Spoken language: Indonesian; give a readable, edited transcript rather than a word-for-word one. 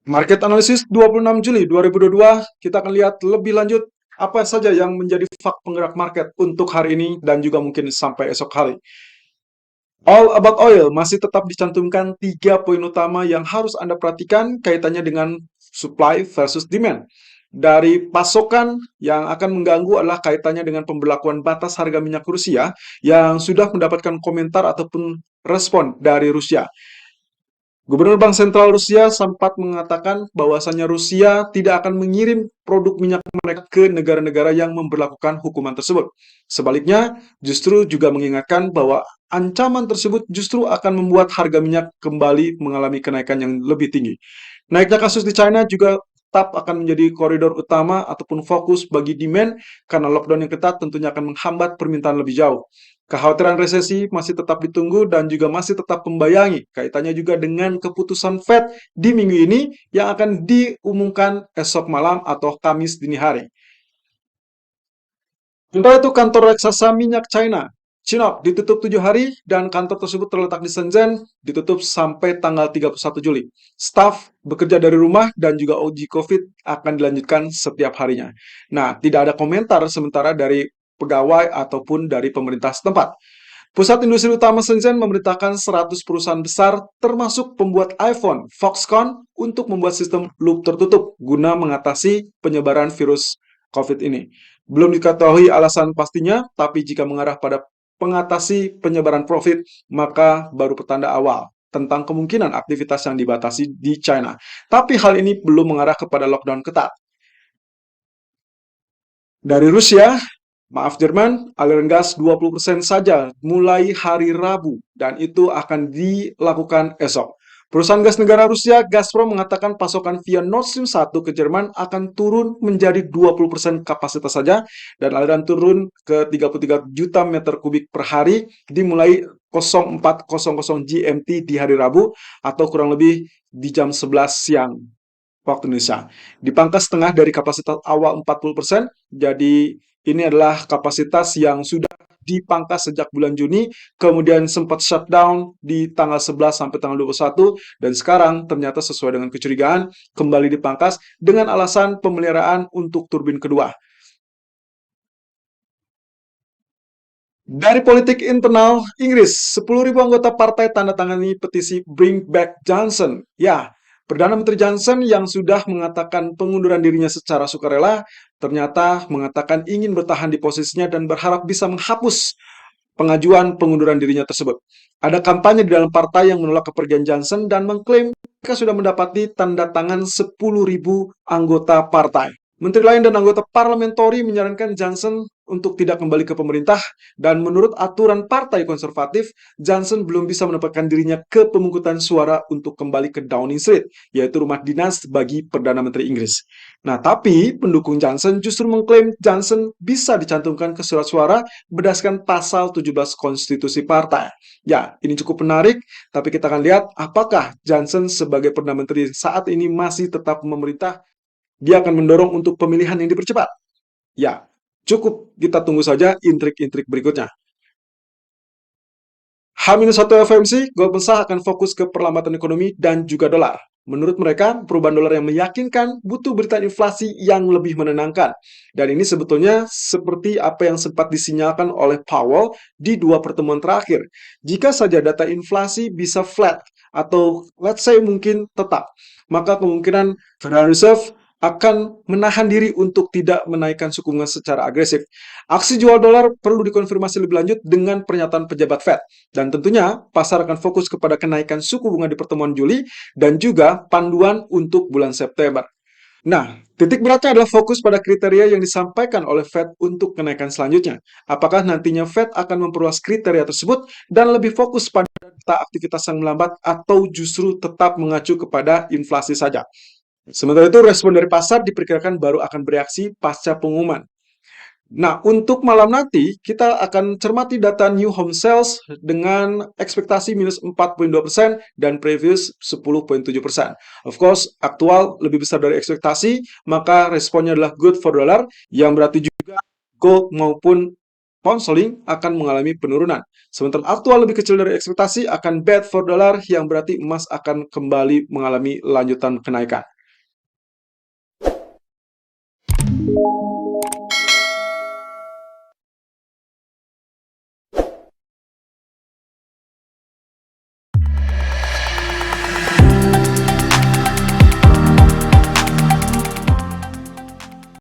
Market Analysis 26 Juli 2022, kita akan lihat lebih lanjut apa saja yang menjadi faktor penggerak market untuk hari ini dan juga mungkin sampai esok hari. All About Oil masih tetap dicantumkan 3 poin utama yang harus Anda perhatikan kaitannya dengan supply versus demand. Dari pasokan yang akan mengganggu adalah kaitannya dengan pemberlakuan batas harga minyak Rusia yang sudah mendapatkan komentar ataupun respon dari Rusia. Gubernur Bank Sentral Rusia sempat mengatakan bahwasannya Rusia tidak akan mengirim produk minyak mereka ke negara-negara yang memberlakukan hukuman tersebut. Sebaliknya, justru juga mengingatkan bahwa ancaman tersebut justru akan membuat harga minyak kembali mengalami kenaikan yang lebih tinggi. Naiknya kasus di China juga tetap akan menjadi koridor utama ataupun fokus bagi demand karena lockdown yang ketat tentunya akan menghambat permintaan lebih jauh. Kekhawatiran resesi masih tetap ditunggu dan juga masih tetap membayangi kaitannya juga dengan keputusan Fed di minggu ini yang akan diumumkan esok malam atau Kamis dini hari. Sementara itu kantor raksasa minyak China, CNOOC, ditutup 7 hari dan kantor tersebut terletak di Shenzhen, ditutup sampai tanggal 31 Juli. Staf bekerja dari rumah dan juga uji COVID akan dilanjutkan setiap harinya. Nah, tidak ada komentar sementara dari pegawai ataupun dari pemerintah setempat. Pusat industri utama Shenzhen memerintahkan 100 perusahaan besar termasuk pembuat iPhone, Foxconn, untuk membuat sistem loop tertutup guna mengatasi penyebaran virus COVID ini. Belum diketahui alasan pastinya, tapi jika mengarah pada pengatasi penyebaran profit, maka baru petanda awal tentang kemungkinan aktivitas yang dibatasi di China. Tapi hal ini belum mengarah kepada lockdown ketat. Dari Rusia, maaf Jerman, aliran gas 20% saja mulai hari Rabu dan itu akan dilakukan esok. Perusahaan gas negara Rusia, Gazprom, mengatakan pasokan via Nord Stream 1 ke Jerman akan turun menjadi 20% kapasitas saja dan aliran turun ke 33 juta meter kubik per hari dimulai 04.00 GMT di hari Rabu atau kurang lebih di jam 11 siang waktu Indonesia. Dipangkas setengah dari kapasitas awal 40%, jadi ini adalah kapasitas yang sudah dipangkas sejak bulan Juni, kemudian sempat shutdown di tanggal 11 sampai tanggal 21, dan sekarang ternyata sesuai dengan kecurigaan, kembali dipangkas dengan alasan pemeliharaan untuk turbin kedua. Dari politik internal Inggris, 10.000 anggota partai tanda tangani petisi Bring Back Johnson. Ya, Perdana Menteri Johnson yang sudah mengatakan pengunduran dirinya secara sukarela, ternyata mengatakan ingin bertahan di posisinya dan berharap bisa menghapus pengajuan pengunduran dirinya tersebut. Ada kampanye di dalam partai yang menolak kepergian Johnson dan mengklaim mereka sudah mendapati tanda tangan 10.000 anggota partai. Menteri lain dan anggota parlemen Tory menyarankan Johnson untuk tidak kembali ke pemerintah dan menurut aturan Partai Konservatif, Johnson belum bisa menempatkan dirinya ke pemungutan suara untuk kembali ke Downing Street, yaitu rumah dinas bagi Perdana Menteri Inggris. Nah, tapi pendukung Johnson justru mengklaim Johnson bisa dicantumkan ke surat suara berdasarkan pasal 17 konstitusi partai. Ya, ini cukup menarik, tapi kita akan lihat apakah Johnson sebagai Perdana Menteri saat ini masih tetap memerintah. Dia akan mendorong untuk pemilihan yang dipercepat. Ya, cukup kita tunggu saja intrik-intrik berikutnya. H-1 FOMC, Goldman Sachs akan fokus ke perlambatan ekonomi dan juga dolar. Menurut mereka, perubahan dolar yang meyakinkan butuh berita inflasi yang lebih menenangkan. Dan ini sebetulnya seperti apa yang sempat disinyalkan oleh Powell di 2 pertemuan terakhir. Jika saja data inflasi bisa flat atau let's say mungkin tetap, maka kemungkinan Federal Reserve akan menahan diri untuk tidak menaikkan suku bunga secara agresif. Aksi jual dolar perlu dikonfirmasi lebih lanjut dengan pernyataan pejabat Fed. Dan tentunya pasar akan fokus kepada kenaikan suku bunga di pertemuan Juli dan juga panduan untuk bulan September. Nah, titik beratnya adalah fokus pada kriteria yang disampaikan oleh Fed untuk kenaikan selanjutnya. Apakah nantinya Fed akan memperluas kriteria tersebut dan lebih fokus pada aktivitas yang melambat atau justru tetap mengacu kepada inflasi saja? Sementara itu, respon dari pasar diperkirakan baru akan bereaksi pasca pengumuman. Nah, untuk malam nanti, kita akan cermati data new home sales dengan ekspektasi minus 4,2% dan previous 10,7%. Of course, aktual lebih besar dari ekspektasi, maka responnya adalah good for dollar, yang berarti juga gold maupun pound sterling akan mengalami penurunan. Sementara aktual lebih kecil dari ekspektasi akan bad for dollar, yang berarti emas akan kembali mengalami lanjutan kenaikan.